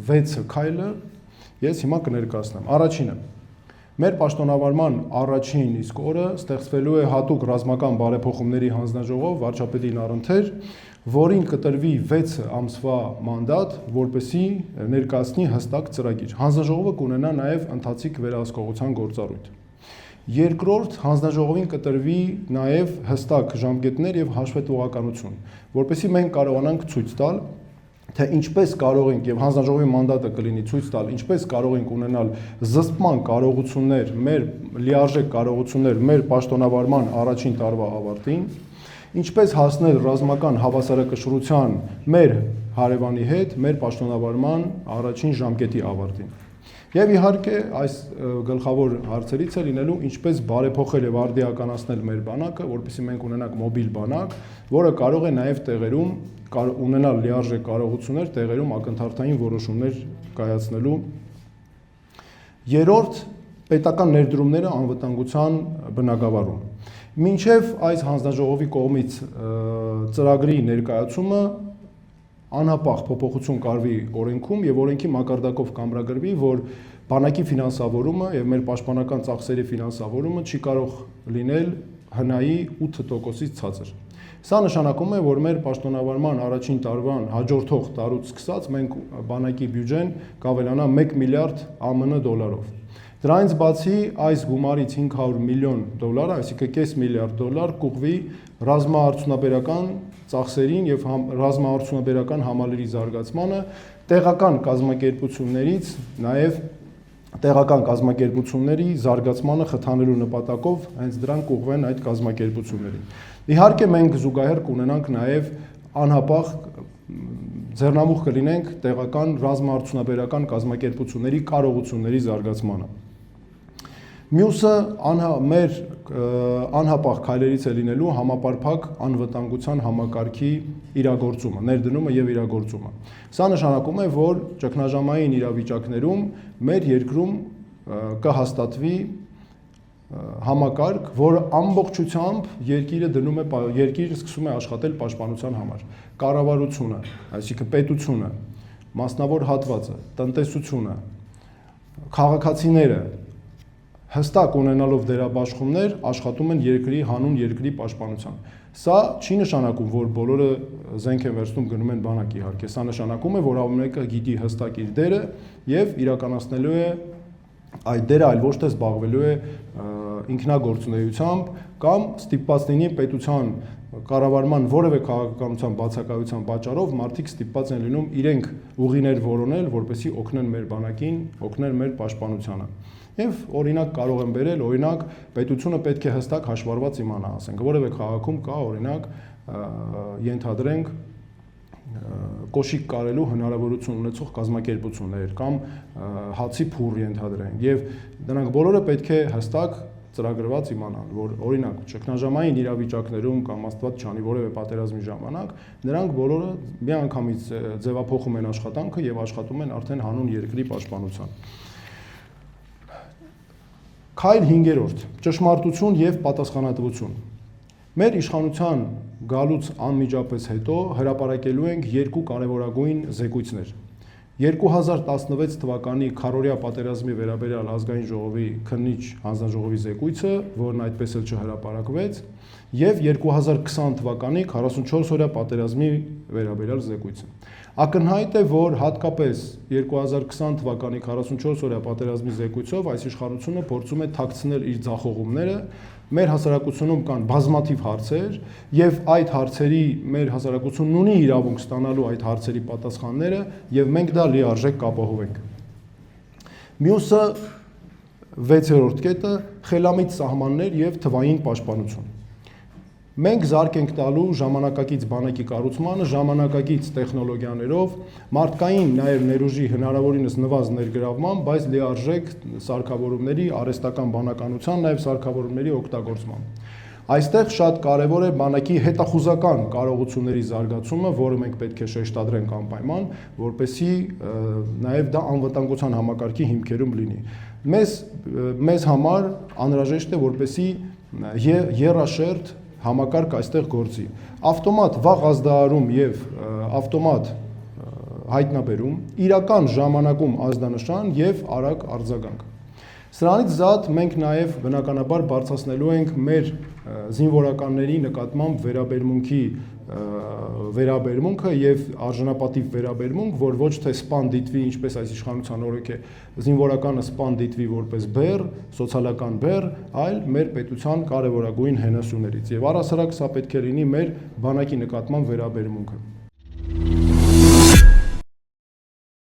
6 քայլը ես հիմա կներկայացնեմ։ Առաջինը մեր պաշտոնավարման առաջին իսկ օրը ստեղծվելու է հատուկ ռազմական բարեփոխումների հանձնաժողով վարչապետին առընթեր, որին կտրվի 6 ամսվա մանդատ, որպեսզի ներկայացնի հստակ ծրագիր։ Հանձնաժողովը կունենա նաև ընթացիկ վերահսկողության գործառույթ։ Երկրորդ հանձնաժողովին կտրվի նաև հստակ ժամկետներ եւ հաշվետվողականություն, որպեսզի մենք կարողանանք ցույց տալ, թե ինչպես կարող ենք եւ հանձնաժողովի մանդատը կլինի ցույց տալ, ինչպես կարող ենք ունենալ զսպման կարողություններ, մեր լիարժեք կարողություններ մեր պաշտոնավարման առաջին տարվա ավարտին, ինչպես հասնել ռազմական հավասարակշռության մեր հարևանի հետ մեր պաշտոնավարման առաջին ժամկետի ավարտին։ Եվ իհարկե այս գլխավոր հարցերից է լինելու ինչպես բարեփոխել եւ արդիականացնել մեր բանակը, որպեսզի մենք ունենանք մոբիլ բանակ, որը կարող է նաեւ տեղերում ունենալ լիարժեք կարողություններ տեղերում ակնթարթային որոշումներ կայացնելու։ Երրորդ պետական ներդրումները անվտանգության բնագավառում։ Մինչև այս հանձնաժողովի կողմից ծրագրի ներկայացումը անհապաղ փոփոխություն կարվի օրենքում եւ օրենքի մակարդակով կամրագրվի, որ բանակի ֆինանսավորումը եւ մեր պաշտպանական ծախսերի ֆինանսավորումը չի կարող լինել հնայի 8%-ից ցածր։ Սա նշանակում է, որ մեր պաշտոնավարման առաջին տարվան հաջորդող տարուց սկսած մենք բանակի բյուջեն կավելանա 1 միլիարդ ԱՄՆ դոլարով։ Դրանից բացի այս գումարից 500 միլիոն դոլար, այսինքն կես միլիարդ դոլար կուղղվի ռազմաարդյունաբերական ծախսերին եւ ռազմաարդյունաբերական համալիրի զարգացմանը, տեղական կազմակերպություններից նաեւ տեղական կազմակերպությունների զարգացմանը խթանելու նպատակով հենց դրանք ուղղվեն այդ կազմակերպություններին։ Իհարկե մենք զուգահեռ կունենանք նաեւ անհապաղ ձեռնամուխ կլինենք տեղական ռազմաարդյունաբերական կազմակերպությունների կարողությունների զարգացմանը։ Մյուսը մեր անհապաղ քայլերից է լինելու համապարփակ անվտանգության համակարգի իրագործումը, ներդնումը եւ իրագործումը։ Սա նշանակում է, որ ճգնաժամային իրավիճակներում մեր երկրում կհաստատվի համակարգ, որը ամբողջությամբ երկիրը սկսում է աշխատել պաշտպանության համար։ Կառավարությունը, այսինքն պետությունը, մասնավոր հատվածը, տնտեսությունը, քաղաքացիները հստակ ունենալով դերաբաշխումներ աշխատում են երկրի հանուն երկրի պաշտպանության։ Սա չի նշանակում, որ բոլորը զենք են վերցնում գնում են բանակ իհարկե, սա նշանակում է, որ ամեն մեկը գիտի հստակ իր դերը եւ իրականացնելու է այդ դերը, այլ ոչ թե զբաղվելու է ինքնագործունեությամբ կամ ստիպված լինի պետության կառավարման որևէ քաղաքականության բացակայության պատճառով մարդիկ ստիպված են լինում իրենք ուղիներ որոնել, որպեսզի օգնեն մեր բանակին, օգնեն մեր պաշտպանությանը։ Եվ օրինակ կարող են բերել, օրինակ պետությունը պետք է հստակ հաշվառված իմանա, ասենք, որևէ քաղաքում կա, օրինակ, ենթադրենք կոշիկ կարելու հնարավորություն ունեցող կազմակերպություններ կամ հացի փուռ ենթադրենք, եւ դրանք բոլորը պետք է հստակ ծրագրված իմանան, որ օրինակ ճգնաժամային իրավիճակներում կամ աստված չանի որևէ պատերազմի ժամանակ նրանք բոլորը միանգամից ձևափոխում են աշխատանքը եւ աշխատում են արդեն հանուն երկրի պաշտպանության։ Քայլ 5-րդ. ճշմարտություն եւ պատասխանատվություն։ Մեր իշխանության գալուց անմիջապես հետո հրապարակելու ենք երկու կարևորագույն զեկույցներ։ 2016 թվականի քառօրյա պատերազմի վերաբերյալ ազգային ժողովի քննիչ հանձնաժողովի զեկույցը, որն այդպես էլ չհրապարակվեց, եւ 2020 թվականի 44-օրյա պատերազմի վերաբերյալ զեկույցը։ Ակնհայտ է, որ հատկապես 2020 թվականի 44-օրյա պատերազմի զեկույցով այս իշխանությունը փորձում է թաքցնել իր ձախողումները, մեր հասարակությունում կան բազմաթիվ հարցեր եւ այդ հարցերի մեր հասարակությունն ունի իրավունք ստանալու այդ հարցերի պատասխանները եւ մենք դա լիարժեք կապահովենք։ Մյուսը 6-րդ կետը խելամիտ սահմաններ եւ թվային պաշտպանություն։ Մենք զարկ ենք տալու ժամանակակից բանակի կառուցմանը ժամանակակից տեխնոլոգիաներով, մարդկային նաև ներուժի հնարավորինս նվազ ներգրավման, բայց լիարժեք սարքավորումների, արհեստական բանականության, նաև սարքավորումների օգտագործման։ Այստեղ շատ կարևոր է բանակի հետախուզական կարողությունների զարգացումը, որը մենք պետք է շեշտադրենք անպայման, որպեսզի նաև դա անվտանգության համակարգի հիմքերում լինի։ Մեզ համար անհրաժեշտ է, որպեսզի եռաշերտ համակարգ այստեղ գործի։ Ավտոմատ վաղ ազդարարում եւ ավտոմատ հայտնաբերում, իրական ժամանակում ազդանշան եւ արագ արձագանք։ Սրանից զատ մենք նաև բնականաբար բարձրացնելու ենք մեր զինվորականների նկատմամբ վերաբերմունքը եւ արժանապատիվ վերաբերմունք, որ ոչ թե սպան դիտվի, ինչպես այս իշխանության օրոք է, զինվորականը սպան դիտվի որպես բեռ, սոցիալական բեռ, այլ մեր պետության կարևորագույն հենասյուներից։ Եվ առհասարակ սա պետք է լինի մեր բանակի նկատմամբ վերաբերմունքը։